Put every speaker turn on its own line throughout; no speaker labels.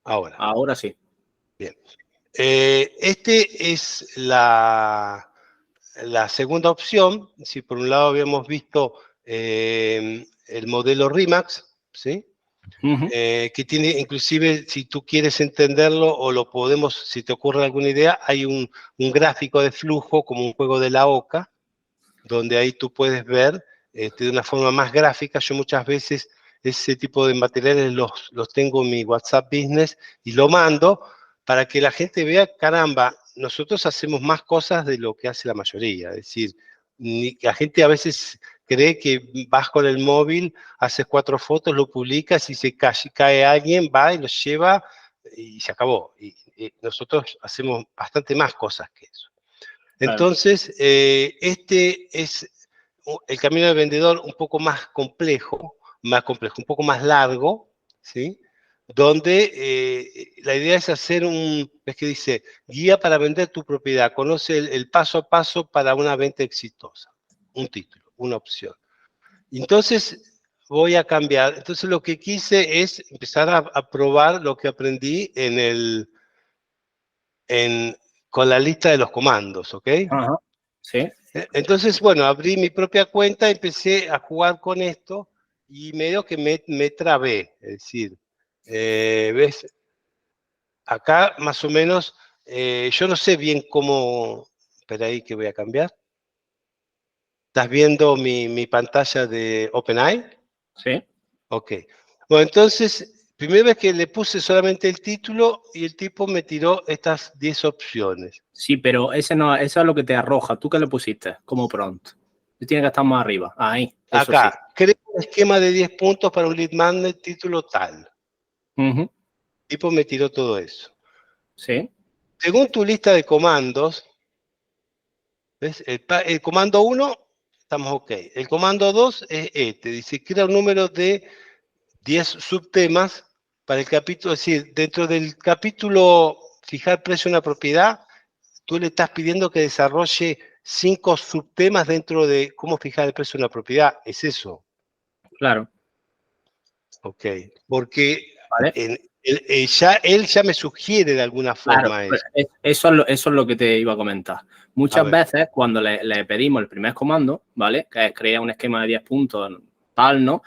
Ahora.
Ahora sí.
Bien. Este es la segunda opción. Si por un lado habíamos visto el modelo RIMAX, ¿sí? Que tiene, inclusive, si tú quieres entenderlo o lo podemos, si te ocurre alguna idea, hay un gráfico de flujo como un juego de la oca, donde ahí tú puedes ver de una forma más gráfica. Yo muchas veces ese tipo de materiales los tengo en mi WhatsApp Business y lo mando para que la gente vea, caramba, nosotros hacemos más cosas de lo que hace la mayoría. Es decir, la gente a veces cree que vas con el móvil, haces 4 fotos, lo publicas y se cae alguien, va y lo lleva y se acabó. Y nosotros hacemos bastante más cosas que eso. Entonces, este es el camino del vendedor un poco más complejo, un poco más largo, ¿sí? Donde la idea es hacer ves que dice, guía para vender tu propiedad, conoce el paso a paso para una venta exitosa. Un título, una opción. Entonces, voy a cambiar. Entonces, lo que quise es empezar a probar lo que aprendí con la lista de los comandos, ¿ok?
Ajá. Sí.
Entonces, bueno, abrí mi propia cuenta, empecé a jugar con esto y medio que me trabé. Es decir, ¿ves? Acá más o menos, yo no sé bien cómo... Espera ahí que voy a cambiar. ¿Estás viendo mi pantalla de OpenAI?
Sí.
Ok. Bueno, entonces, primera vez que le puse solamente el título y el tipo me tiró estas 10 opciones.
Sí, pero ese no, eso es lo que te arroja. ¿Tú qué le pusiste como prompt? Tiene que estar más arriba. Ahí, eso sí.
Acá, crea un esquema de 10 puntos para un lead magnet, título tal. El tipo me tiró todo eso.
Sí.
Según tu lista de comandos, ¿ves? El comando 1, estamos ok. El comando 2 es este. Dice, crea un número de 10 subtemas para el capítulo. Es decir, dentro del capítulo fijar precio en una propiedad, tú le estás pidiendo que desarrolle 5 subtemas dentro de cómo fijar el precio de una propiedad. ¿Es eso?
Claro.
Ok. Porque
Vale.
él ya me sugiere de alguna
Claro,
forma
pues
eso.
eso es lo que te iba a comentar.
A
Muchas
ver.
veces cuando le pedimos el primer comando, ¿vale? Que es crear un esquema de 10 puntos, tal, ¿no?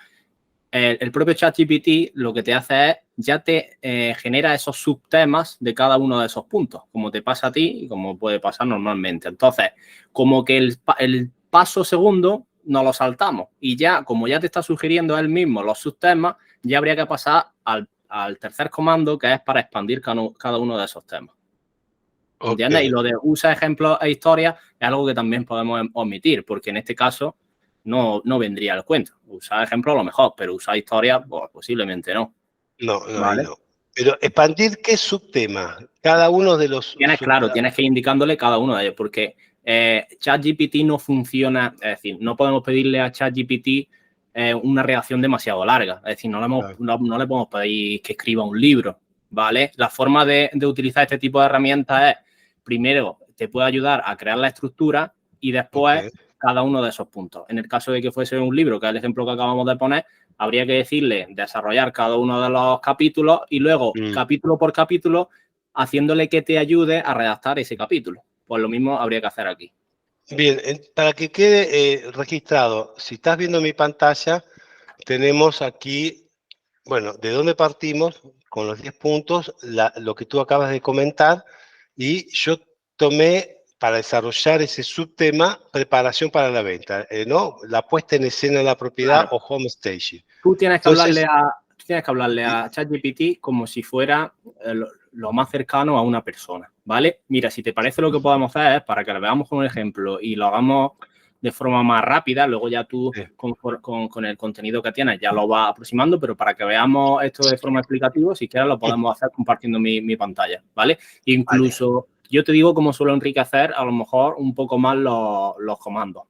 El propio ChatGPT lo que te hace es, ya te genera esos subtemas de cada uno de esos puntos, como te pasa a ti y como puede pasar normalmente. Entonces, como que el paso segundo nos lo saltamos y ya, como ya te está sugiriendo él mismo los subtemas, ya habría que pasar al tercer comando, que es para expandir cada uno de esos temas. ¿Entiendes?
Okay.
Y lo de usa ejemplos e historias es algo que también podemos omitir, porque en este caso no vendría al cuento. Usar ejemplos a lo mejor, pero usar historias, pues, posiblemente no.
No, ahí
¿Vale?
no. Pero expandir, ¿qué subtema? Cada uno de los
Claro, tienes que ir indicándole cada uno de ellos, porque ChatGPT no funciona, es decir, no podemos pedirle a ChatGPT una redacción demasiado larga, es decir, no le podemos pedir que escriba un libro, ¿vale? La forma de utilizar este tipo de herramientas es, primero, te puede ayudar a crear la estructura y después cada uno de esos puntos. En el caso de que fuese un libro, que es el ejemplo que acabamos de poner, habría que decirle desarrollar cada uno de los capítulos y luego, capítulo por capítulo, haciéndole que te ayude a redactar ese capítulo. Pues lo mismo habría que hacer aquí.
Bien, para que quede registrado, si estás viendo mi pantalla, tenemos aquí, bueno, de dónde partimos con los 10 puntos, lo que tú acabas de comentar, y yo tomé para desarrollar ese subtema preparación para la venta, ¿no? La puesta en escena de la propiedad
Claro.
o home staging.
Tú tienes que
Entonces,
hablarle a ChatGPT como si fuera lo más cercano a una persona, ¿vale? Mira, si te parece, lo que podemos hacer es, para que lo veamos con un ejemplo y lo hagamos de forma más rápida, luego ya tú con el contenido que tienes ya lo vas aproximando, pero para que veamos esto de forma explicativa, si quieres lo podemos hacer compartiendo mi pantalla, ¿vale? Incluso yo te digo cómo suelo enriquecer a lo mejor un poco más los comandos,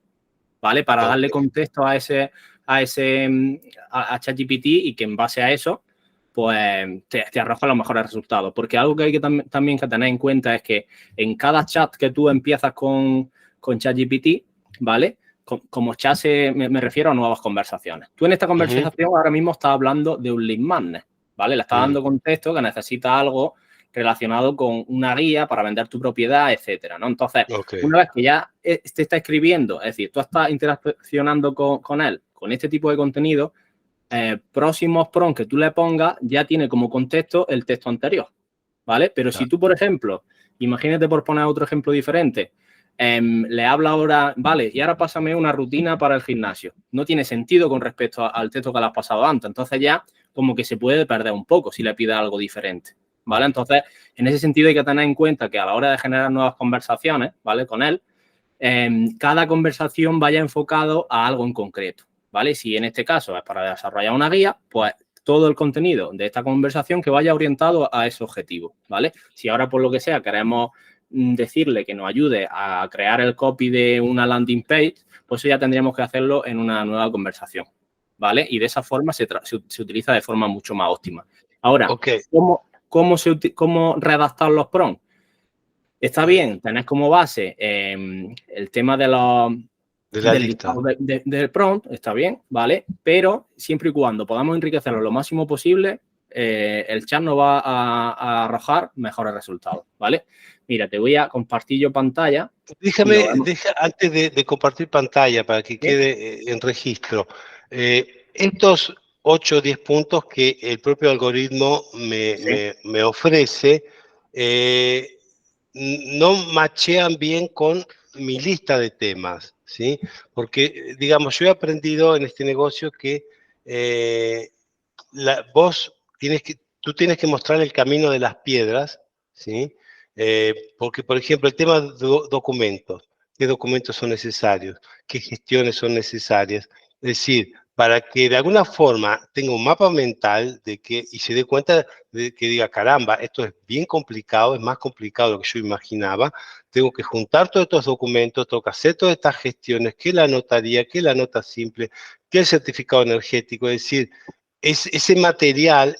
¿vale? Para darle contexto a ChatGPT y que en base a eso, pues te arroja los mejores resultados. Porque algo que hay que también que tener en cuenta es que en cada chat que tú empiezas con ChatGPT, ¿vale? Como chat me refiero a nuevas conversaciones. Tú en esta conversación ahora mismo estás hablando de un lead magnet, ¿vale? Le está dando contexto que necesita algo relacionado con una guía para vender tu propiedad, etcétera, ¿no? Entonces, una vez que ya te está escribiendo, es decir, tú estás interaccionando con él, con este tipo de contenido, próximos prompts que tú le pongas ya tiene como contexto el texto anterior, ¿vale? Pero si tú, por ejemplo, imagínate por poner otro ejemplo diferente, le habla ahora, vale, y ahora pásame una rutina para el gimnasio. No tiene sentido con respecto al texto que le has pasado antes. Entonces ya como que se puede perder un poco si le pide algo diferente, ¿vale? Entonces, en ese sentido hay que tener en cuenta que a la hora de generar nuevas conversaciones, ¿vale? Con él, cada conversación vaya enfocado a algo en concreto, ¿vale? Si en este caso es para desarrollar una guía, pues todo el contenido de esta conversación que vaya orientado a ese objetivo, ¿vale? Si ahora por lo que sea queremos decirle que nos ayude a crear el copy de una landing page, pues eso ya tendríamos que hacerlo en una nueva conversación, ¿vale? Y de esa forma se utiliza de forma mucho más óptima. Ahora, ¿cómo redactar los prompts? Está bien, tenés como base el tema de los del prompt, está bien, ¿vale? Pero siempre y cuando podamos enriquecerlo lo máximo posible, el chat nos va a arrojar mejores resultados, ¿vale? Mira, te voy a compartir yo pantalla.
Antes de compartir pantalla, para que quede en registro, estos 8 o 10 puntos que el propio algoritmo me ofrece, no machean bien con mi lista de temas, ¿sí? Porque, digamos, yo he aprendido en este negocio que tú tienes que mostrar el camino de las piedras, ¿sí? Porque, por ejemplo, el tema de documentos, ¿qué documentos son necesarios? ¿Qué gestiones son necesarias? Es decir, para que de alguna forma tenga un mapa mental y se dé cuenta de que diga, caramba, esto es bien complicado, es más complicado de lo que yo imaginaba, tengo que juntar todos estos documentos, tengo que hacer todas estas gestiones, que la notaría, que la nota simple, que el certificado energético, es decir, ese material,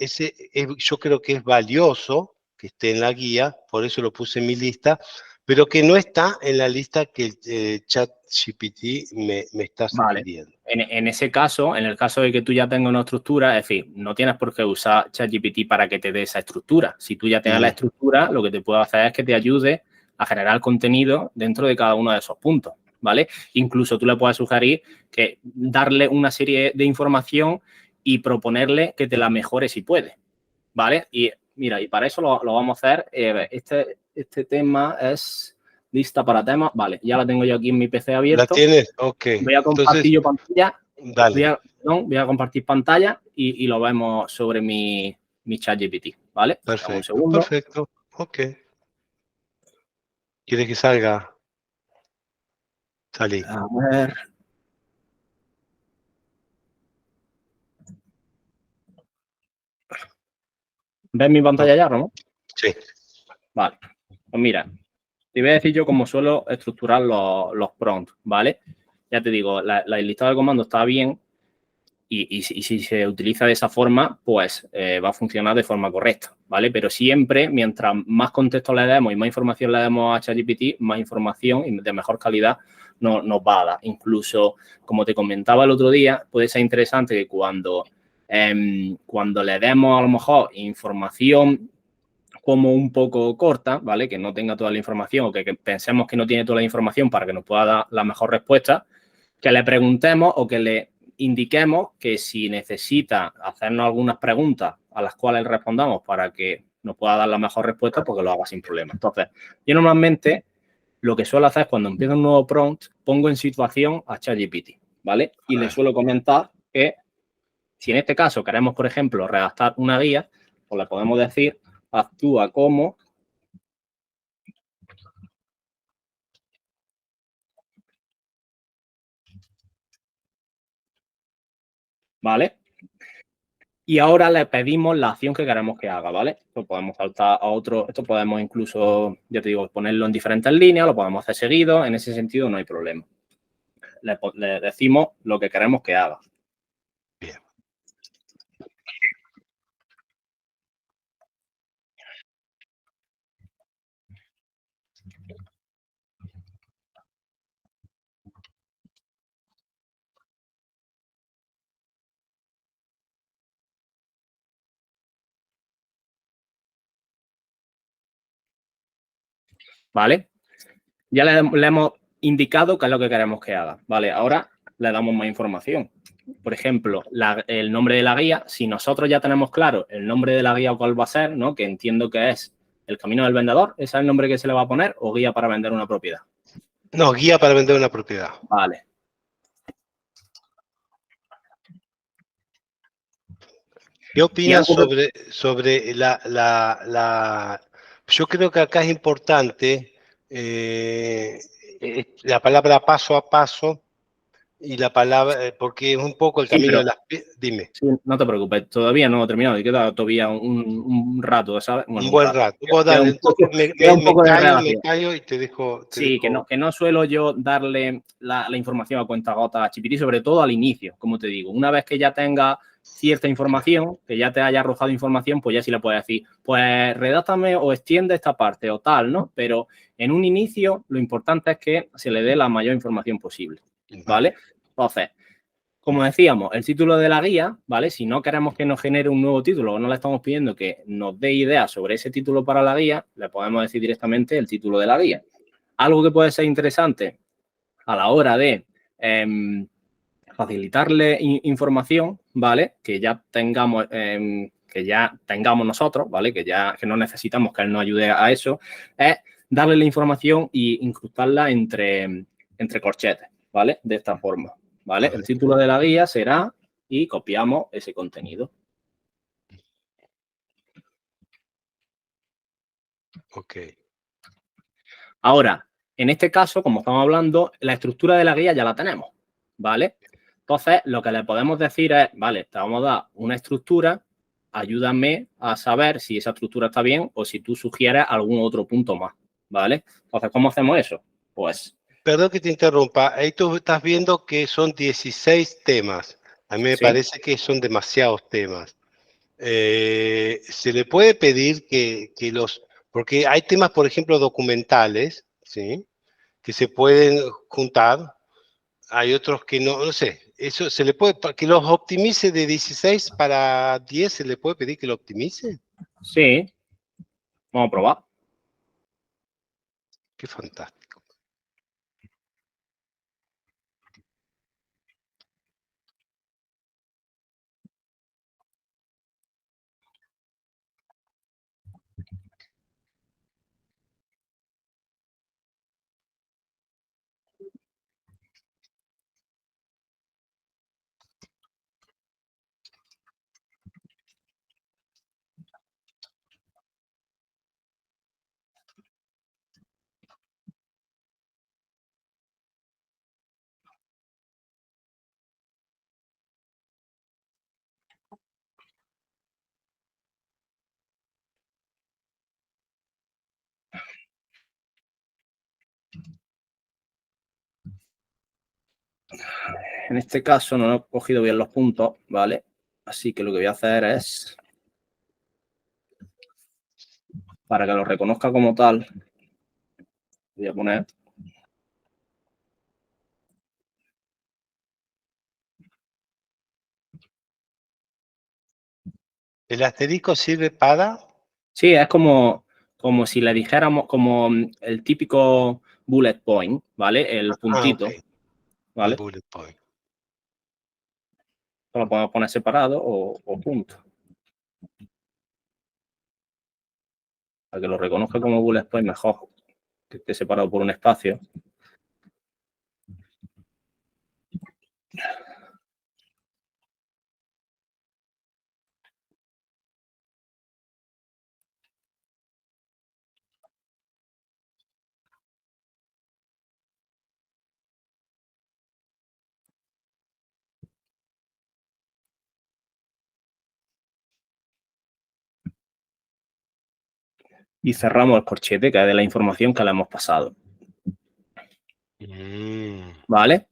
yo creo que es valioso que esté en la guía, por eso lo puse en mi lista, pero que no está en la lista que el ChatGPT me está sugiriendo.
En ese caso, en el caso de que tú ya tengas una estructura, es decir, no tienes por qué usar ChatGPT para que te dé esa estructura. Si tú ya tienes la estructura, lo que te puedo hacer es que te ayude a generar contenido dentro de cada uno de esos puntos, ¿vale? Incluso tú le puedes sugerir que darle una serie de información y proponerle que te la mejore si puede, ¿vale? Y mira, y para eso lo vamos a hacer. Este tema es lista para temas. Vale, ya la tengo yo aquí en mi PC abierto.
¿La tienes? Ok.
Voy a compartir yo pantalla.
Dale.
Voy a compartir pantalla y lo vemos sobre mi ChatGPT, ¿vale?
Perfecto,
un segundo.
perfecto. Ok. ¿Quieres que salga? Salí.
A ver. ¿Ves mi pantalla ya, Ramón?
Sí.
Vale. Pues mira, te voy a decir yo cómo suelo estructurar los prompts, ¿vale? Ya te digo, el listado de comandos está bien y si se utiliza de esa forma, pues va a funcionar de forma correcta, ¿vale? Pero siempre, mientras más contexto le demos y más información le demos a ChatGPT, más información y de mejor calidad nos va a dar. Incluso, como te comentaba el otro día, puede ser interesante que cuando le demos a lo mejor información como un poco corta, ¿vale? Que no tenga toda la información o que pensemos que no tiene toda la información para que nos pueda dar la mejor respuesta, que le preguntemos o que le indiquemos que si necesita hacernos algunas preguntas a las cuales respondamos para que nos pueda dar la mejor respuesta, pues que lo haga sin problema. Entonces, yo normalmente lo que suelo hacer es cuando empiezo un nuevo prompt, pongo en situación a ChatGPT, ¿vale? Y le suelo comentar que si en este caso queremos, por ejemplo, redactar una guía, pues le podemos decir actúa como ¿vale? Y ahora le pedimos la acción que queremos que haga, ¿vale? Esto podemos saltar a otro, esto podemos incluso, ya te digo, ponerlo en diferentes líneas, lo podemos hacer seguido, en ese sentido no hay problema. Le decimos lo que queremos que haga.
Bien.
¿vale? Ya le hemos indicado qué es lo que queremos que haga, ¿vale? Ahora le damos más información. Por ejemplo, el nombre de la guía, si nosotros ya tenemos claro el nombre de la guía o cuál va a ser, ¿no? Que entiendo que es el camino del vendedor, ¿ese es el nombre que se le va a poner o guía para vender una propiedad?
No, guía para vender una propiedad.
Vale.
¿Qué opinas sobre Yo creo que acá es importante la palabra paso a paso y la palabra, porque es un poco el
Sí,
camino
pero
de las... Dime.
sí, no te preocupes, todavía no he terminado y queda todavía un rato, ¿sabes? Bueno,
Un
un
buen
rato.
rato. Vos
Queda
dale,
un poco,
entonces
queda un poco de redacción.
me callo y te dejo...
Sí, que no suelo yo darle la información a cuentagotas a GPT, sobre todo al inicio, como te digo. Una vez que ya tenga cierta información, que ya te haya arrojado información, pues ya sí le puedes decir, pues redáctame o extiende esta parte o tal, ¿no? Pero en un inicio lo importante es que se le dé la mayor información posible, ¿vale? Entonces, como decíamos, el título de la guía, ¿vale? Si no queremos que nos genere un nuevo título o no le estamos pidiendo que nos dé ideas sobre ese título para la guía, le podemos decir directamente el título de la guía. Algo que puede ser interesante a la hora de facilitarle información, ¿vale? Que ya tengamos nosotros, ¿vale? Que no necesitamos que él nos ayude a eso, es darle la información e incrustarla entre corchetes, ¿vale? De esta forma, ¿vale? El título de la guía será y copiamos ese contenido.
Ok.
Ahora, en este caso, como estamos hablando, la estructura de la guía ya la tenemos, ¿vale? Entonces, lo que le podemos decir es, vale, te vamos a dar una estructura, ayúdame a saber si esa estructura está bien o si tú sugieres algún otro punto más, ¿vale? Entonces, ¿cómo hacemos eso? Pues...
Perdón que te interrumpa. Ahí tú estás viendo que son 16 temas. A mí me
Sí,
parece que son demasiados temas. Se le puede pedir que los... Porque hay temas, por ejemplo, documentales, ¿sí? Que se pueden juntar. Hay otros que no, no sé. Eso se le puede... Que los optimice de 16 para 10, ¿se le puede pedir que lo optimice?
sí, vamos a probar.
Qué fantástico.
En este caso no he cogido bien los puntos, ¿vale? Así que lo que voy a hacer es, para que lo reconozca como tal, voy a poner...
¿El asterisco sirve para?
Sí, es como si le dijéramos, como el típico bullet point, ¿vale? El
Ah, ok.
puntito,
Un
¿vale?
bullet point.
Lo podemos poner separado o junto. Para que lo reconozca como bullet point, mejor que esté separado por un espacio. Y cerramos el corchete, que es de la información que le hemos pasado. ¿Vale?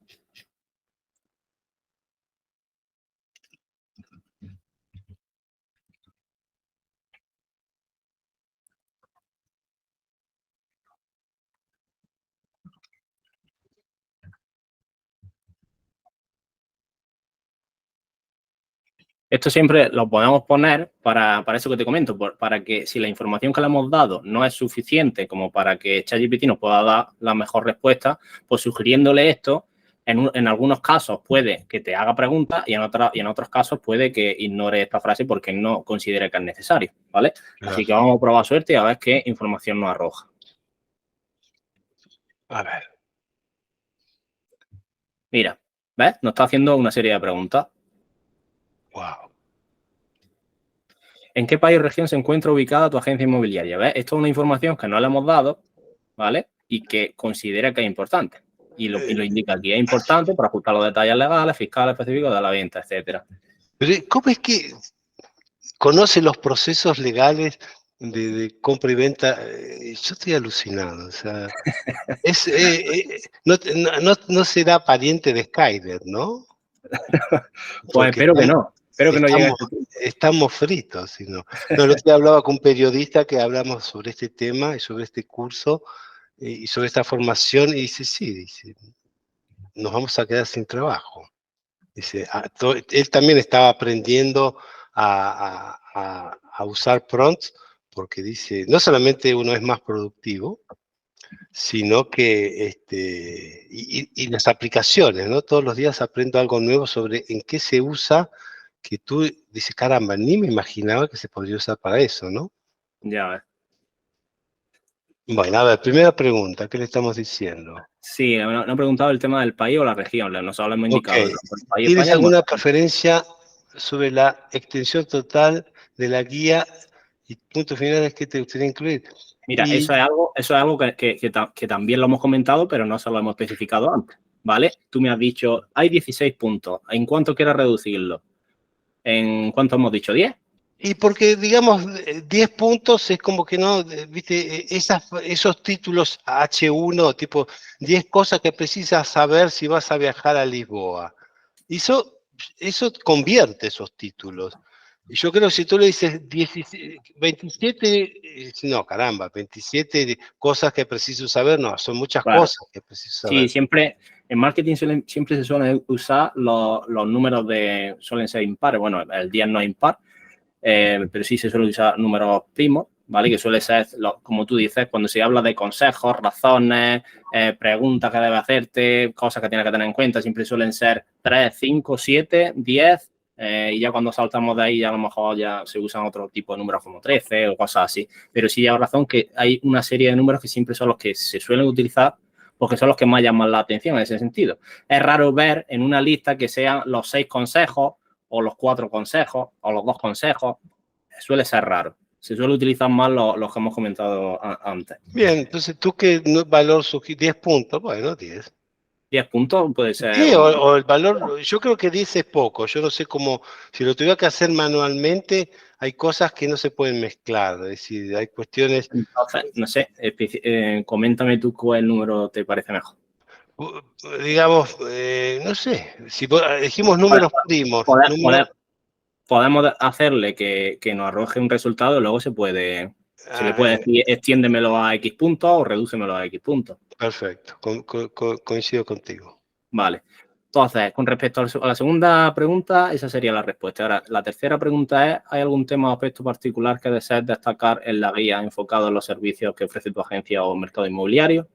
Esto siempre lo podemos poner para eso que te comento, para que si la información que le hemos dado no es suficiente como para que ChatGPT nos pueda dar la mejor respuesta, pues sugiriéndole esto, en algunos casos puede que te haga preguntas y en otros casos puede que ignore esta frase porque no considere que es necesario, ¿vale?
Claro.
Así que vamos a probar suerte y a ver qué información nos arroja.
A ver.
Mira, ¿ves? Nos está haciendo una serie de preguntas.
Wow.
¿En qué país o región se encuentra ubicada tu agencia inmobiliaria? ¿Ves? Esto es una información que no le hemos dado, ¿vale? Y que considera que es importante. Y lo indica aquí. Es importante para ajustar los detalles legales, fiscales, específicos de la venta, etcétera.
Pero ¿cómo es que conoce los procesos legales de compra y venta? Yo estoy alucinado. O sea, no será pariente de Skyler, ¿no?
Pues espero que no. Espero que no llegue a ese punto.
Estamos fritos. Sino. No, el otro día hablaba con un periodista que hablamos sobre este tema y sobre este curso y sobre esta formación y dice, sí, dice, nos vamos a quedar sin trabajo. Dice, él también estaba aprendiendo a usar prompts porque dice, no solamente uno es más productivo, sino que, y las aplicaciones, ¿no? Todos los días aprendo algo nuevo sobre en qué se usa, que tú dices, caramba, ni me imaginaba que se podría usar para eso, ¿no?
Ya ves.
Bueno, a ver, primera pregunta, ¿qué le estamos diciendo?
Sí, no he preguntado el tema del país o la región. Nosotros le hemos indicado
Ok.
el país
¿Tienes
España.
alguna preferencia sobre la extensión total de la guía y puntos finales que te gustaría incluir?
Mira, eso es algo que también lo hemos comentado, pero no se lo hemos especificado antes, ¿vale? Tú me has dicho, hay 16 puntos. ¿En cuánto quieres reducirlo? ¿En cuánto hemos dicho? ¿10?
Y porque, digamos, 10 puntos es como que no, viste, esos títulos H1, tipo 10 cosas que precisas saber si vas a viajar a Lisboa. Y eso convierte esos títulos. Y yo creo que si tú le dices 27, no, caramba, 27 cosas que preciso saber, no, son muchas
Claro.
cosas que preciso saber.
Sí, siempre, en marketing siempre se suelen usar los números suelen ser impares, bueno, el 10 no es impar, pero sí se suelen usar números primos, ¿vale? Que suele ser, como tú dices, cuando se habla de consejos, razones, preguntas que debes hacerte, cosas que tienes que tener en cuenta, siempre suelen ser 3, 5, 7, 10, y ya cuando saltamos de ahí ya a lo mejor ya se usan otro tipo de números como 13 o cosas así. Pero sí lleva razón que hay una serie de números que siempre son los que se suelen utilizar porque son los que más llaman la atención en ese sentido. Es raro ver en una lista que sean los 6 consejos o los 4 consejos o los 2 consejos. Suele ser raro. Se suele utilizar más los que hemos comentado antes.
Bien, entonces tú qué valor sugieres, 10 puntos, bueno, 10.
10 puntos puede ser.
Sí, o el valor, yo creo que 10 es poco, yo no sé cómo, si lo tuviera que hacer manualmente, hay cosas que no se pueden mezclar, es decir, hay cuestiones...
Entonces, no sé, coméntame tú cuál número te parece mejor.
Digamos, no sé, si dijimos números primos,
Podemos hacerle que nos arroje un resultado y luego se le puede decir extiéndemelo a X puntos o redúcemelo a X puntos.
Perfecto, coincido contigo.
Vale. Entonces, con respecto a la segunda pregunta, esa sería la respuesta. Ahora, la tercera pregunta es, ¿hay algún tema o aspecto particular que desees destacar en la guía enfocado en los servicios que ofrece tu agencia o mercado inmobiliario?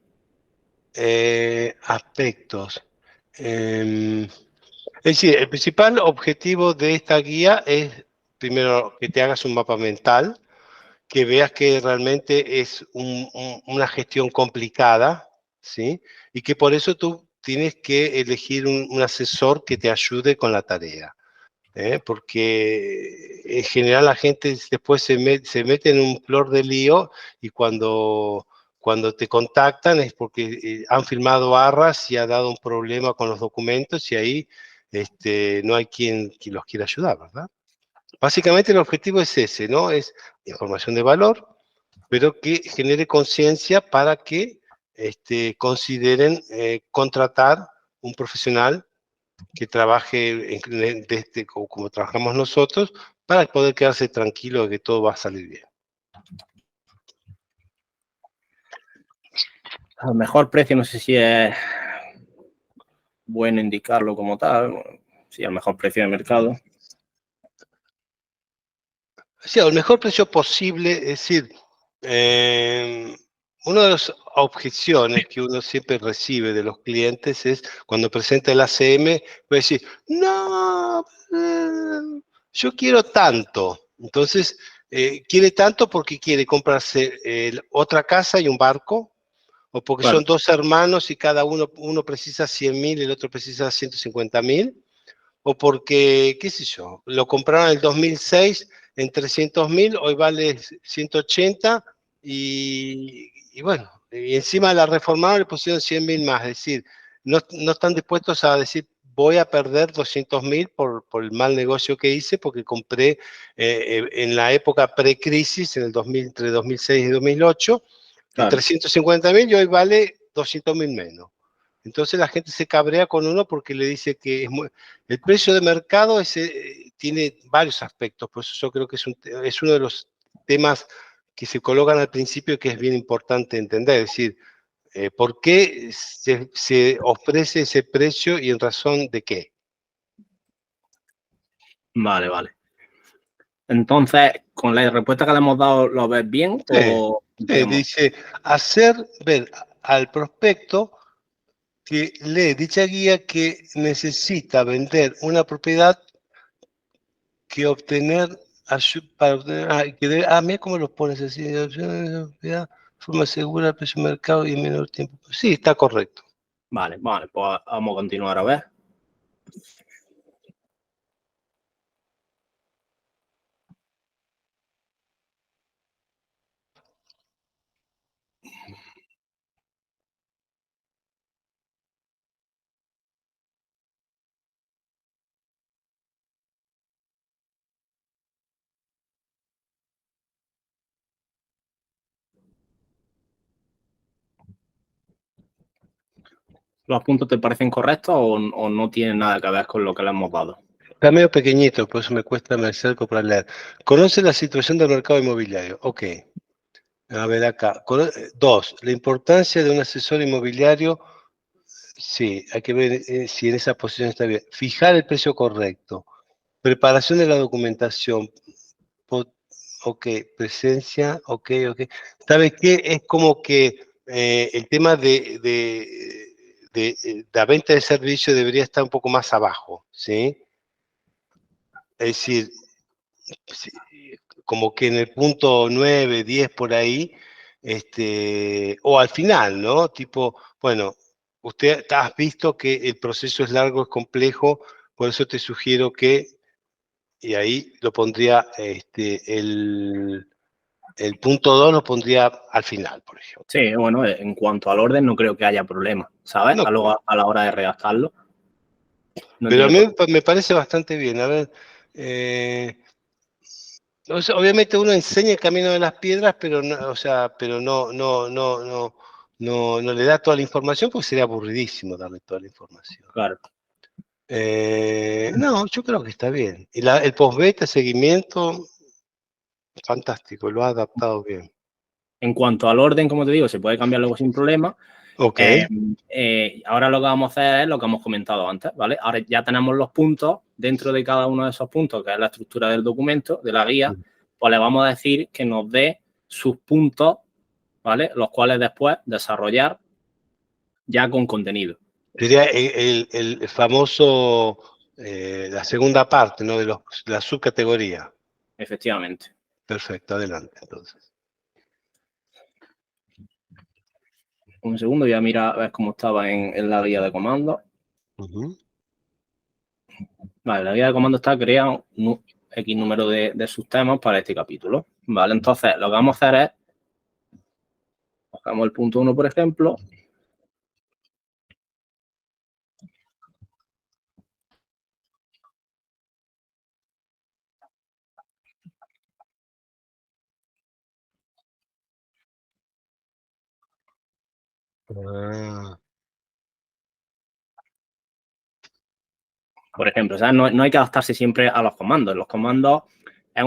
Aspectos. Es decir, el principal objetivo de esta guía es, primero, que te hagas un mapa mental, que veas que realmente es una gestión complicada, ¿sí? Y que por eso tú tienes que elegir un asesor que te ayude con la tarea. Porque en general la gente después se mete en un flor de lío y cuando te contactan es porque han firmado arras y ha dado un problema con los documentos y ahí no hay quien los quiera ayudar, ¿verdad? Básicamente el objetivo es ese, ¿no? Es información de valor, pero que genere conciencia para que consideren contratar un profesional que trabaje como trabajamos nosotros, para poder quedarse tranquilo de que todo va a salir bien.
Al mejor precio, no sé si es bueno indicarlo como tal, si al mejor precio de mercado.
Sí, el mejor precio posible, es decir, una de las objeciones que uno siempre recibe de los clientes es cuando presenta el ACM, puede decir, no, yo quiero tanto. Entonces, quiere tanto porque quiere comprarse otra casa y un barco, o porque
Claro.
son dos hermanos y cada uno precisa 100.000 y el otro precisa 150.000, o porque, qué sé yo, lo compraron en el 2006 en 300.000, hoy vale 180 y bueno, y encima la reformaron y le pusieron 100.000 más, es decir, no están dispuestos a decir voy a perder 200.000 por el mal negocio que hice porque compré en la época pre-crisis, en el 2000, entre 2006 y 2008, en
Claro.
350.000 y hoy vale 200.000 menos. Entonces la gente se cabrea con uno porque le dice que el precio de mercado tiene varios aspectos, por eso yo creo que es uno de los temas que se colocan al principio que es bien importante entender, es decir, ¿por qué se ofrece ese precio y en razón de qué?
Vale, vale. Entonces, con la respuesta que le hemos dado, ¿lo ves bien o podemos?
Dice, hacer ver al prospecto que lee dicha guía que necesita vender una propiedad que obtener, para obtener, mira cómo los pones así, de forma segura, precio de mercado y menor tiempo. Sí, está correcto.
Vale, vale, pues vamos a continuar a ver. ¿Los puntos te parecen correctos o no tienen nada que ver con lo que le hemos dado?
Está medio pequeñito, por eso me acerco para leer. Conoce la situación del mercado inmobiliario. Ok. A ver acá. 2. La importancia de un asesor inmobiliario. Sí, hay que ver si en esa posición está bien. Fijar el precio correcto. Preparación de la documentación. Ok, presencia, ok. ¿Sabes qué? Es como que el tema de la venta de servicio debería estar un poco más abajo, ¿sí? Es decir, sí, como que en el punto 9, 10 por ahí, o al final, ¿no? Tipo, bueno, usted has visto que el proceso es largo, es complejo, por eso te sugiero que, y ahí lo pondría, el punto 2 lo pondría al final, por ejemplo.
Sí, bueno, en cuanto al orden no creo que haya problema, ¿sabes?
No creo.
A la hora de redactarlo no
Pero a
tiene
mí
por qué.
me parece bastante bien. A ver, o sea, obviamente uno enseña el camino de las piedras, pero no, o sea, pero no le da toda la información porque sería aburridísimo darle toda la información.
Claro.
No, yo creo que está bien. Y el post-beta, seguimiento, fantástico, lo ha adaptado bien.
En cuanto al orden, como te digo, se puede cambiar luego sin problema.
Ok.
Ahora lo que vamos a hacer es lo que hemos comentado antes, ¿vale? Ahora ya tenemos los puntos dentro de cada uno de esos puntos, que es la estructura del documento, de la guía, pues le vamos a decir que nos dé sus puntos, ¿vale? Los cuales después desarrollar ya con contenido.
Sería el famoso, la segunda parte, ¿no? De la subcategoría.
Efectivamente.
Perfecto, adelante, entonces.
Un segundo, voy a mirar a ver cómo estaba en la guía de comandos. Vale, la guía de comandos está creando un X número de subtemas para este capítulo. Vale, entonces lo que vamos a hacer es, buscamos el punto 1, por ejemplo.
Ah.
Por ejemplo, ¿sabes? No hay que adaptarse siempre a los comandos. Los comandos es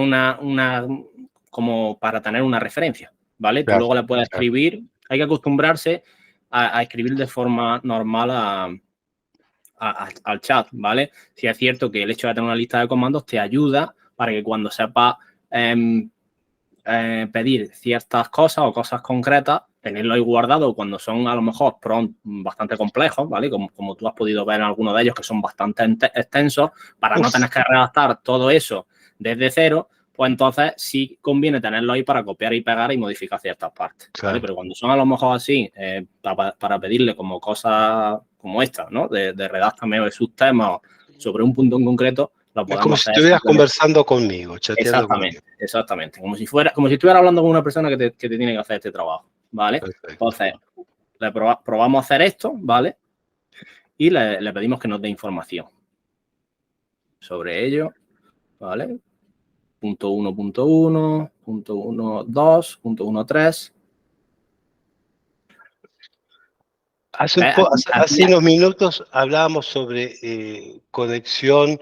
como para tener una referencia, ¿vale? Tú
Claro,
luego le puedes
claro.
escribir, hay que acostumbrarse a escribir de forma normal al chat, ¿vale? Si es cierto que el hecho de tener una lista de comandos te ayuda para que cuando sepas pedir ciertas cosas o cosas concretas, tenerlo ahí guardado cuando son a lo mejor prompts bastante complejos, ¿vale? Como tú has podido ver en algunos de ellos que son bastante extensos, para no tener que redactar todo eso desde cero, pues entonces sí conviene tenerlo ahí para copiar y pegar y modificar ciertas partes, ¿vale? Claro. Pero cuando son a lo mejor así, para pedirle como cosas como esta, ¿no? De redáctame o de sus temas sobre un punto en concreto, lo podemos
hacer. Es como si estuvieras conversando conmigo, chateando conmigo.
Exactamente. Como si estuviera hablando con una persona que te tiene que hacer este trabajo, ¿vale? Perfecto. Entonces, probamos a hacer esto, ¿vale? Y le pedimos que nos dé información sobre ello, ¿vale? Punto 1.1, punto 1.2, punto 1.3.
Hace unos minutos hablábamos sobre conexión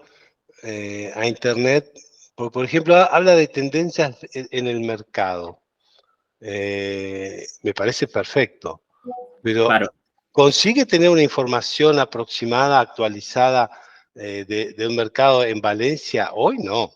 a Internet. Por ejemplo, habla de tendencias en el mercado. Me parece perfecto. Pero claro, ¿consigue tener una información aproximada, actualizada de un mercado en Valencia? Hoy no.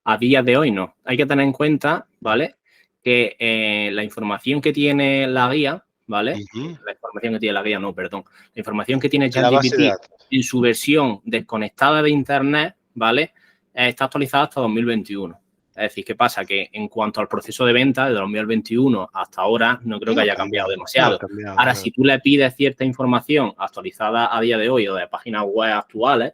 A día de hoy no. Hay que tener en cuenta, ¿vale? Que la información que tiene la guía, ¿vale? La información que tiene la guía, no, perdón. La información que tiene ChatGPT en su versión desconectada de Internet, ¿vale? Está actualizada hasta 2021. Es decir, ¿qué pasa? Que en cuanto al proceso de venta de 2021 hasta ahora, no creo que haya cambiado demasiado. Ahora, si tú le pides cierta información actualizada a día de hoy o de páginas web actuales,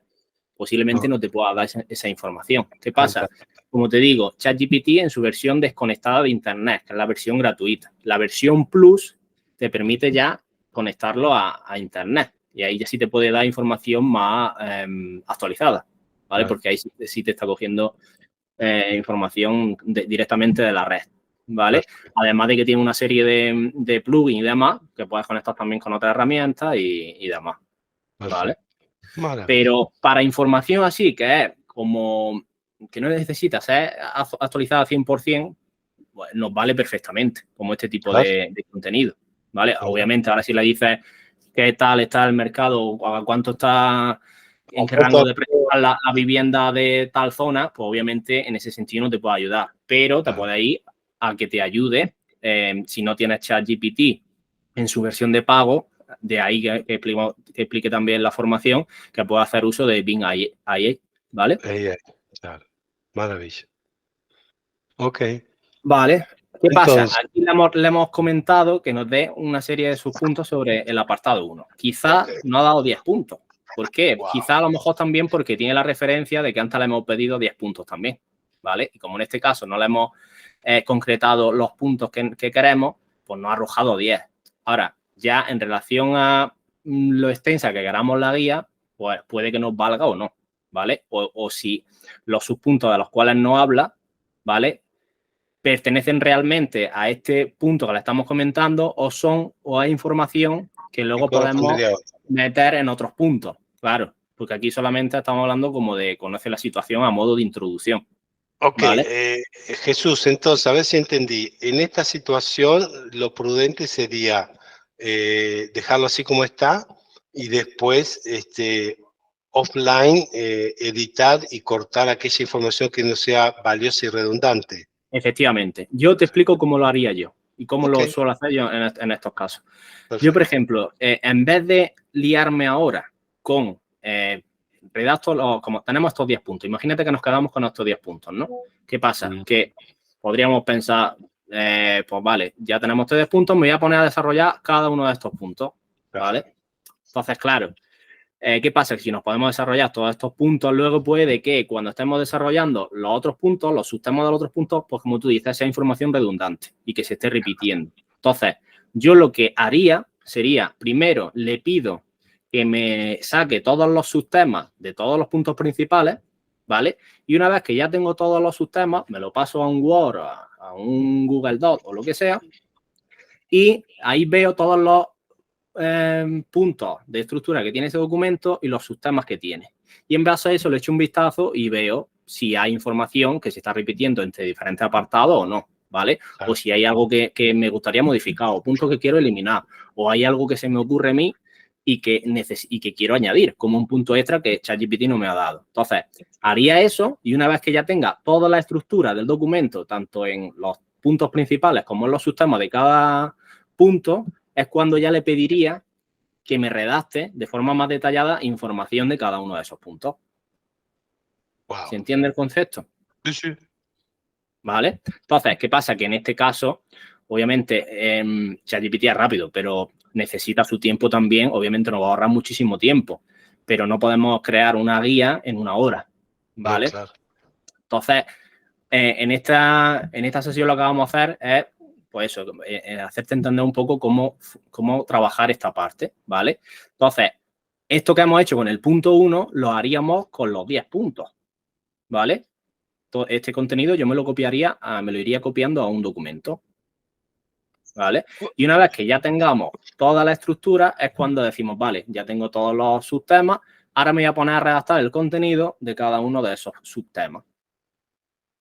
posiblemente no te pueda dar esa información. ¿Qué pasa? Como te digo, ChatGPT en su versión desconectada de Internet, que es la versión gratuita. La versión Plus te permite ya conectarlo a Internet. Y ahí ya sí te puede dar información más actualizada, ¿vale? Porque ahí sí te está cogiendo información directamente de la red, ¿vale? Además de que tiene una serie de plugins y demás que puedes conectar también con otras herramientas y demás, ¿vale? Pero para información así, que es como que no necesita ser actualizada al 100%, pues nos vale perfectamente como este tipo de contenido, ¿vale? Obviamente, ahora si le dices qué tal está el mercado, a cuánto está, en qué rango de precio está la vivienda de tal zona, pues obviamente en ese sentido no te puede ayudar, pero te puede ir a que te ayude si no tienes ChatGPT en su versión de pago. De ahí que explique también la formación, que pueda hacer uso de Bing AI, ¿vale?
Claro, maravilla. Ok.
Vale. ¿Qué pasa? Aquí le hemos comentado que nos dé una serie de sus puntos sobre el apartado 1. Quizás no ha dado 10 puntos. ¿Por qué? Wow. Quizás a lo mejor también porque tiene la referencia de que antes le hemos pedido 10 puntos también, ¿vale? Y como en este caso no le hemos concretado los puntos que queremos, pues nos ha arrojado 10. Ahora, ya en relación a lo extensa que queramos la guía, pues puede que nos valga o no, ¿vale? O si los subpuntos de los cuales no habla, ¿vale?, pertenecen realmente a este punto que le estamos comentando o hay información que luego podemos meter en otros puntos, claro, porque aquí solamente estamos hablando como de conocer la situación a modo de introducción.
Ok,
¿vale?
Jesús, entonces, a ver si entendí. En esta situación, lo prudente sería dejarlo así como está y después, offline, editar y cortar aquella información que no sea valiosa y redundante.
Efectivamente. Yo te explico cómo lo haría yo y cómo lo suelo hacer yo en estos casos. Perfecto. Yo, por ejemplo, en vez de liarme ahora con redacto, como tenemos estos 10 puntos, imagínate que nos quedamos con estos 10 puntos, ¿no? ¿Qué pasa? Que podríamos pensar, pues vale, ya tenemos estos 10 puntos, me voy a poner a desarrollar cada uno de estos puntos, ¿vale? Entonces, claro, ¿qué pasa? Si nos podemos desarrollar todos estos puntos, luego puede que cuando estemos desarrollando los otros puntos, los subtemas de los otros puntos, pues como tú dices, sea información redundante y que se esté repitiendo. Entonces, yo lo que haría sería, primero, le pido que me saque todos los subtemas de todos los puntos principales, ¿vale? Y una vez que ya tengo todos los subtemas, me lo paso a un Word, a un Google Doc o lo que sea, y ahí veo todos los puntos de estructura que tiene ese documento y los subtemas que tiene. Y en base a eso le echo un vistazo y veo si hay información que se está repitiendo entre diferentes apartados o no, ¿vale? O si hay algo que me gustaría modificar o puntos que quiero eliminar o hay algo que se me ocurre a mí y que quiero añadir como un punto extra que ChatGPT no me ha dado. Entonces, haría eso y una vez que ya tenga toda la estructura del documento, tanto en los puntos principales como en los subtemas de cada punto, es cuando ya le pediría que me redacte de forma más detallada información de cada uno de esos puntos.
Wow.
¿Se entiende el concepto?
Sí, sí.
¿Vale? Entonces, ¿qué pasa? Que en este caso, obviamente, ChatGPT es rápido, pero necesita su tiempo también. Obviamente nos va a ahorrar muchísimo tiempo, pero no podemos crear una guía en una hora, ¿vale?
No, claro.
Entonces, en esta sesión lo que vamos a hacer es, pues eso, hacerte entender un poco cómo trabajar esta parte, ¿vale? Entonces, esto que hemos hecho con el punto 1 lo haríamos con los 10 puntos, ¿vale? Este contenido yo me lo iría copiando a un documento, ¿vale? Y una vez que ya tengamos toda la estructura es cuando decimos, vale, ya tengo todos los subtemas, ahora me voy a poner a redactar el contenido de cada uno de esos subtemas.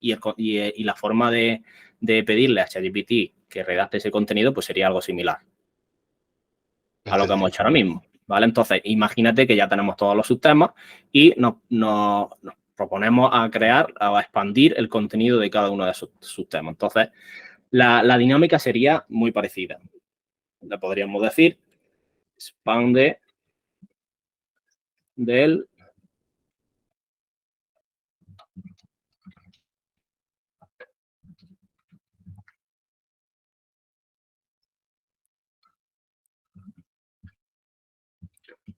Y la forma de pedirle a ChatGPT que redacte ese contenido pues sería algo similar a lo que hemos hecho ahora mismo, ¿vale? Entonces, imagínate que ya tenemos todos los subtemas y nos proponemos a expandir el contenido de cada uno de esos subtemas. Entonces, la dinámica sería muy parecida. Le podríamos decir, expande del...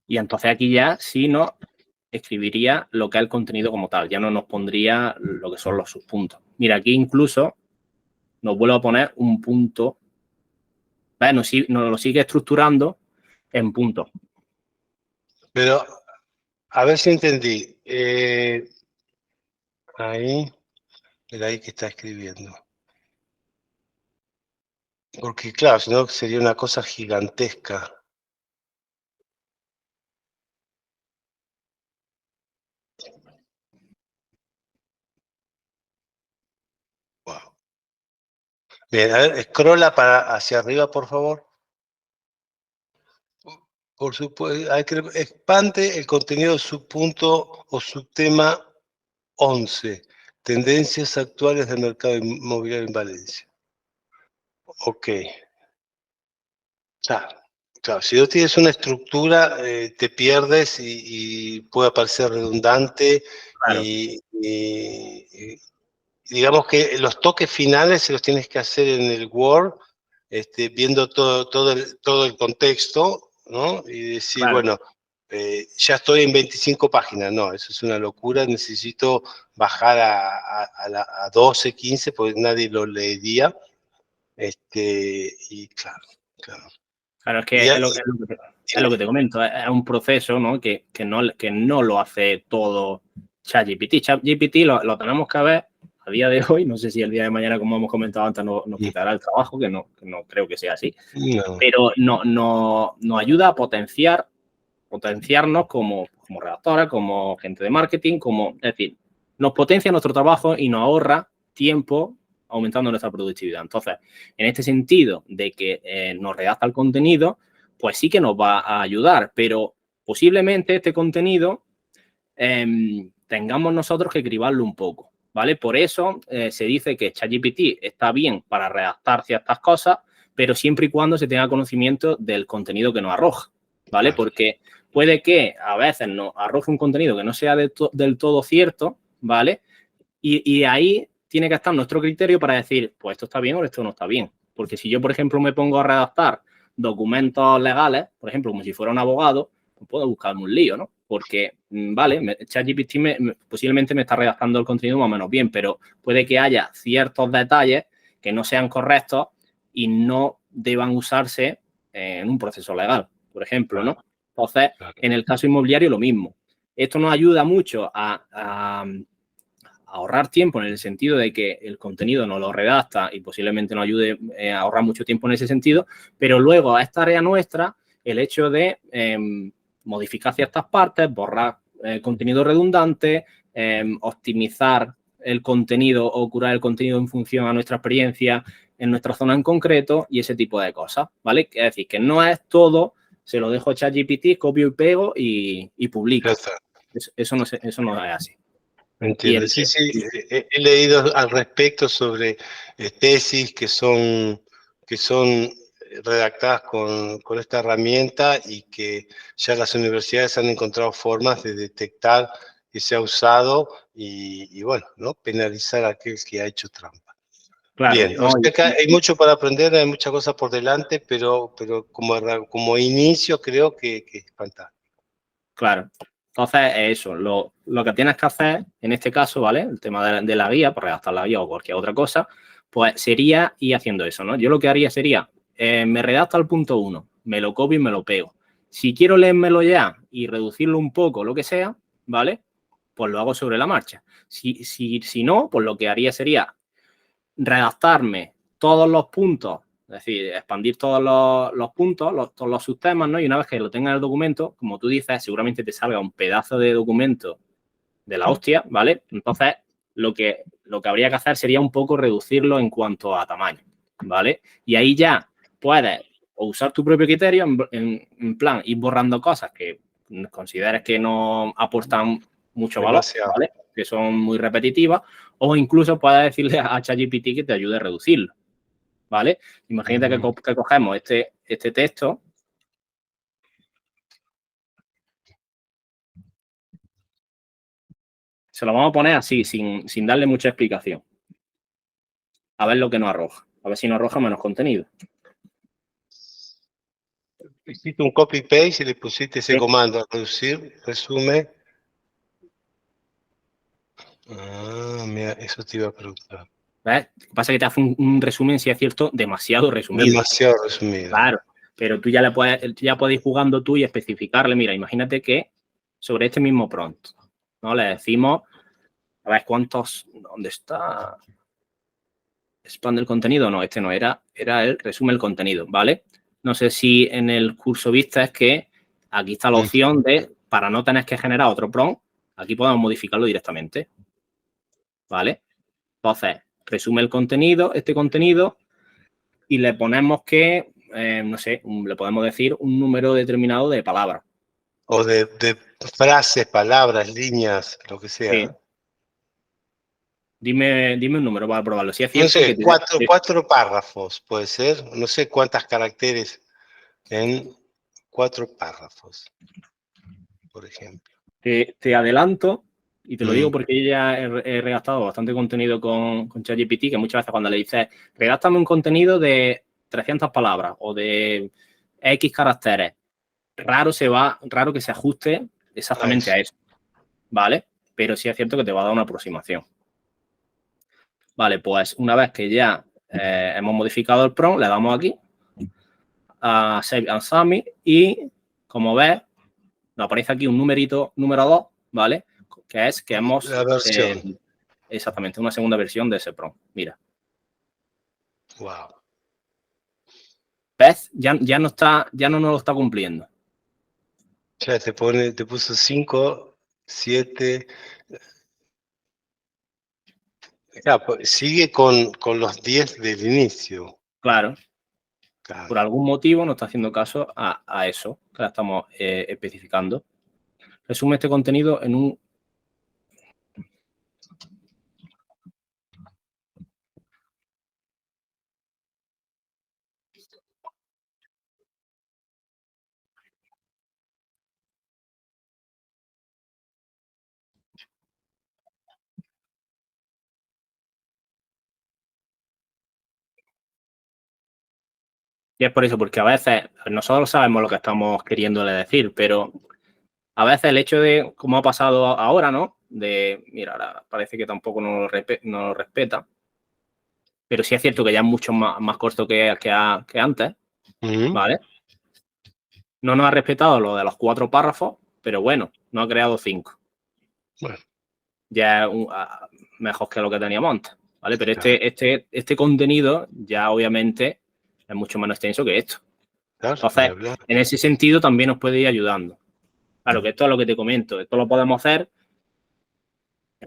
Y entonces aquí ya sí nos escribiría lo que es el contenido como tal, ya no nos pondría lo que son los subpuntos. Mira, aquí incluso nos vuelve a poner un punto, ¿vale? Nos lo sigue estructurando en puntos.
Pero, a ver si entendí. Ahí, el ahí que está escribiendo. Porque, claro, si no sería una cosa gigantesca. Wow. Bien, a ver, scrolla hacia arriba, por favor. Por supuesto, expande el contenido de subpunto o subtema 11. Tendencias actuales del mercado inmobiliario en Valencia. Ok. Claro, si no tienes una estructura, te pierdes y puede parecer redundante.
Claro.
Y digamos que los toques finales se los tienes que hacer en el Word, viendo todo el contexto, ¿no? Y decir,
Claro.
bueno, ya estoy en 25 páginas. No, eso es una locura, necesito bajar a 12, 15, porque nadie lo leería. Y claro.
Claro, es que es lo que te comento, es un proceso, ¿no? Que no lo hace todo ChatGPT. ChatGPT lo tenemos que ver a día de hoy, no sé si el día de mañana, como hemos comentado antes, nos quitará el trabajo, que no creo que sea así,
No.
pero nos ayuda a potenciarnos como redactora, como gente de marketing, es decir, nos potencia nuestro trabajo y nos ahorra tiempo aumentando nuestra productividad. Entonces, en este sentido de que nos redacta el contenido, pues sí que nos va a ayudar, pero posiblemente este contenido tengamos nosotros que cribarlo un poco, ¿vale? Por eso se dice que ChatGPT está bien para redactar ciertas cosas, pero siempre y cuando se tenga conocimiento del contenido que nos arroja, ¿vale? Porque puede que a veces nos arroje un contenido que no sea del todo cierto, ¿vale? Y ahí tiene que estar nuestro criterio para decir, pues esto está bien o esto no está bien. Porque si yo, por ejemplo, me pongo a redactar documentos legales, por ejemplo, como si fuera un abogado, pues puedo buscarme un lío, ¿no? Porque, vale, ChatGPT posiblemente me está redactando el contenido más o menos bien, pero puede que haya ciertos detalles que no sean correctos y no deban usarse en un proceso legal, por ejemplo, ¿no? Entonces, en el caso inmobiliario, lo mismo. Esto nos ayuda mucho a ahorrar tiempo en el sentido de que el contenido nos lo redacta y posiblemente nos ayude a ahorrar mucho tiempo en ese sentido, pero luego es tarea nuestra el hecho de modificar ciertas partes, borrar contenido redundante, optimizar el contenido o curar el contenido en función a nuestra experiencia en nuestra zona en concreto y ese tipo de cosas, ¿vale? Es decir, que no es todo se lo dejo a ChatGPT, copio y pego y publico.
Ya está.
Eso no es así.
Entiendo. Sí, he leído al respecto sobre tesis que son redactadas con esta herramienta y que ya las universidades han encontrado formas de detectar que se ha usado y bueno, ¿no? Penalizar a aquel que ha hecho trampa.
Claro,
Bien, o sea que hay mucho para aprender, hay muchas cosas por delante, pero como inicio creo que es fantástico.
Claro. Entonces, eso, lo que tienes que hacer en este caso, ¿vale? El tema de la guía, por redactar la guía o cualquier otra cosa, pues sería ir haciendo eso, ¿no? Yo lo que haría sería, me redacto al punto 1, me lo copio y me lo pego. Si quiero leérmelo ya y reducirlo un poco, lo que sea, ¿vale? Pues lo hago sobre la marcha. Si no, pues lo que haría sería redactarme todos los puntos, es decir, expandir todos los puntos, todos los subtemas, ¿no? Y una vez que lo tenga en el documento, como tú dices, seguramente te salga un pedazo de documento de la hostia, ¿vale? Entonces, lo que habría que hacer sería un poco reducirlo en cuanto a tamaño, ¿vale? Y ahí ya puedes usar tu propio criterio, en plan, ir borrando cosas que consideres que no aportan mucho valor, ¿vale? Que son muy repetitivas, o incluso puedes decirle a ChatGPT que te ayude a reducirlo, ¿vale? Imagínate que cogemos este texto. Se lo vamos a poner así, sin darle mucha explicación. A ver lo que nos arroja. A ver si nos arroja menos contenido.
Hiciste un copy-paste y le pusiste ese comando a reducir, resume. Ah, mira, eso te iba a preguntar.
¿Ves? Lo que pasa es que te hace un resumen, si es cierto, demasiado resumido.
Demasiado resumido.
Claro, pero tú ya puedes ir jugando tú y especificarle. Mira, imagínate que sobre este mismo prompt, ¿no? Le decimos, a ver, ¿dónde está? Expande el contenido. No, este no era el resume el contenido, ¿vale? No sé si en el curso viste es que aquí está la opción de, para no tener que generar otro prompt, aquí podemos modificarlo directamente, ¿vale? Entonces, resume el contenido, este contenido, y le ponemos que, no sé, le podemos decir un número determinado de palabras.
O de frases, palabras, líneas, lo que sea.
Sí. Dime un número para probarlo. Si es cierto
no sé,
que
cuatro párrafos, puede ser. No sé cuántas caracteres en 4 párrafos, por ejemplo.
te adelanto, y te lo digo porque yo ya he redactado bastante contenido con ChatGPT, que muchas veces cuando le dices, redáctame un contenido de 300 palabras o de X caracteres, raro que se ajuste exactamente a eso, ¿vale? Pero sí es cierto que te va a dar una aproximación. Vale, pues una vez que ya hemos modificado el prompt, le damos aquí a Save and Submit y, como ves, nos aparece aquí un numerito, número 2, ¿vale? Que es que hemos...
La versión.
Exactamente, una segunda versión de ese prompt. Mira.
Wow.
¿Ves? Ya no nos lo está cumpliendo.
Ya te puso 5, 7... Ya, sigue con los 10 del inicio.
Claro. Por algún motivo no está haciendo caso a eso que la estamos especificando. Resume este contenido en un... Y es por eso, porque a veces nosotros sabemos lo que estamos queriéndole decir, pero a veces el hecho de, como ha pasado ahora, ¿no? De, mira, ahora parece que tampoco nos lo respeta, pero sí es cierto que ya es mucho más corto que antes, ¿vale? No nos ha respetado lo de los 4 párrafos, pero bueno, no ha creado 5.
Bueno.
Ya es mejor que lo que teníamos antes, ¿vale? Pero este contenido ya obviamente es mucho menos extenso que esto. Entonces, en ese sentido también nos puede ir ayudando. Claro que esto es lo que te comento. Esto lo podemos hacer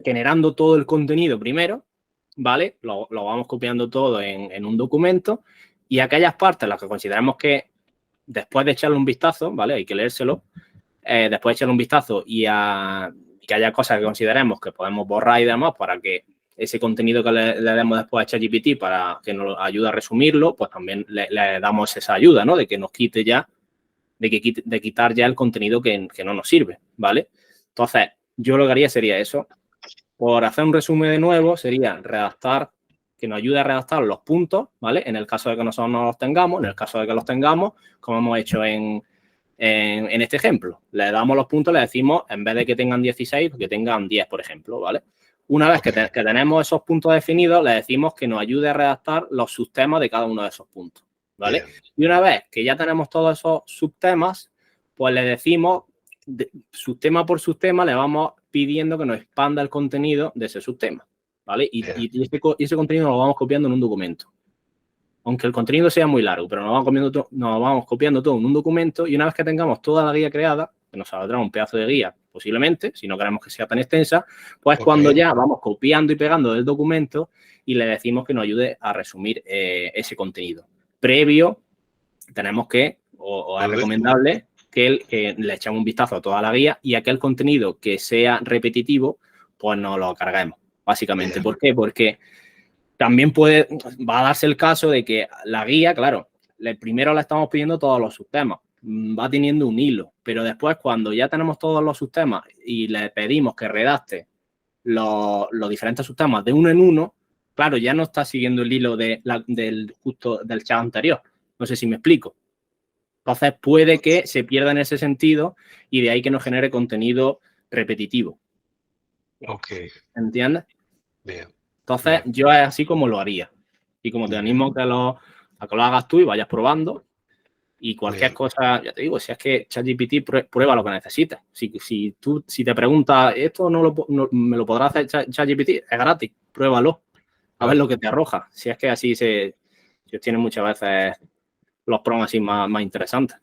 generando todo el contenido primero, ¿vale? Lo vamos copiando todo en un documento y aquellas partes en las que consideramos que después de echarle un vistazo, ¿vale? Hay que leérselo. Después de echarle un vistazo y que haya cosas que consideremos que podemos borrar y demás para que ese contenido que le demos después a ChatGPT para que nos ayude a resumirlo, pues también le damos esa ayuda, ¿no? De que nos quite ya, de quitar ya el contenido que no nos sirve, ¿vale? Entonces, yo lo que haría sería eso. Por hacer un resumen de nuevo, sería redactar, que nos ayude a redactar los puntos, ¿vale? En el caso de que nosotros no los tengamos, en el caso de que los tengamos, como hemos hecho en este ejemplo. Le damos los puntos, le decimos, en vez de que tengan 16, que tengan 10, por ejemplo, ¿vale? Una vez que tenemos esos puntos definidos, le decimos que nos ayude a redactar los subtemas de cada uno de esos puntos, ¿vale? Bien. Y una vez que ya tenemos todos esos subtemas, pues le decimos, subtema por subtema, le vamos pidiendo que nos expanda el contenido de ese subtema, ¿vale? Y ese contenido lo vamos copiando en un documento. Aunque el contenido sea muy largo, pero nos vamos copiando todo en un documento y una vez que tengamos toda la guía creada, que nos saldrá un pedazo de guía posiblemente, si no queremos que sea tan extensa, pues cuando ya vamos copiando y pegando del documento y le decimos que nos ayude a resumir ese contenido. Previo, tenemos que, o es recomendable, que le echemos un vistazo a toda la guía y aquel contenido que sea repetitivo, pues nos lo carguemos, básicamente. ¿Por qué? Porque también va a darse el caso de que la guía, claro, primero le estamos pidiendo todos los subtemas, va teniendo un hilo, pero después cuando ya tenemos todos los subtemas y le pedimos que redacte los diferentes subtemas de uno en uno, claro, ya no está siguiendo el hilo del chat anterior. No sé si me explico. Entonces puede que se pierda en ese sentido y de ahí que nos genere contenido repetitivo.
Ok.
¿Entiendes?
Bien.
Entonces, yo es así como lo haría. Y como te animo a que lo hagas tú y vayas probando. Y cualquier cosa, ya te digo, si es que ChatGPT prueba lo que necesitas. Si te preguntas, ¿esto me lo podrá hacer ChatGPT? Es gratis, pruébalo. A ver lo que te arroja. Si es que así se obtienen muchas veces los prompts así más interesantes.